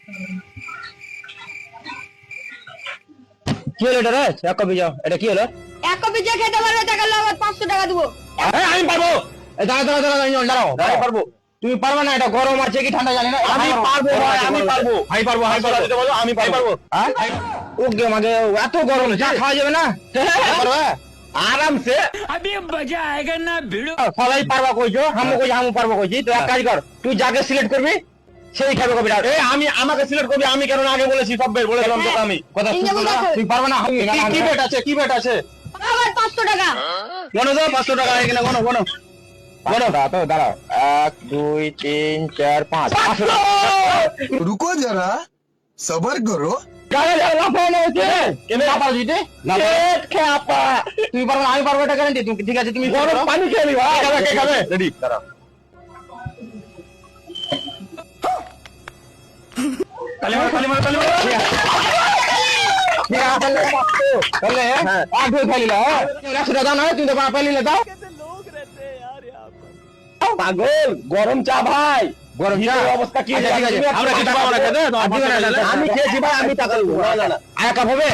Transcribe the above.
কি হলো এটা রে? এক কপি যাও, এটা কি হলো? এক কপি যে খেতে পারবে টাকা লাগবে 500 টাকা দেবো। আমি পারবো। দাঁড়াও আমি পারবো। তুমি পারবে না, এটা গরম আছে কি ঠান্ডা জানি না। আমি পারবো ভাই, আমি পারবো। আমি পারবো, আমি পারবো। আমি পারবো। হ্যাঁ? ওকে মাগে এত গরম চা খাওয়া যাবে না? পারবে? আরামসে। সবাই পারবা কইছো, হামু পারবো কইছি। তো এক কাজ কর, তুই যাকে সিলেক্ট করবি সেই খাবে কপিটা। আমি আমাকে সিলেক্ট করবি, আমি কেন আগে বলেছি, সব বের বলেছিলাম তোকে আমি। কথা শুনছো না? তুই পারবে না। কি বেট আছে, কি বেট আছে? আবার 500 টাকা। গনো তো 500 টাকা এখানে গনো গনো। তো দাঁড়াও, 1 2 3 4 5 रुको जरा सबर करो। তুমি পারবে না, আমি পারবো, এটা গ্যারান্টি। ঠিক আছে, তুমি গরম পানি খেয়ে নি ভাই। কে খাবে? রেডি, দাঁড়াও। কালিমা কালিমা কালিমা। ঠিক আছে, তাহলে আট হয়ে খাইলি না। 100 টাকা দাও না, তুমি তো পাইলি দাও। পাগল, গরম চা ভাই। গরম চা অবস্থা কি? আচ্ছা, ঠিক আছে। আমরা কি টাকা আমরা খেতে? আমি খেয়েছি ভাই, আমি টাকা দেবো। না না না। আর এক কাপ হবে?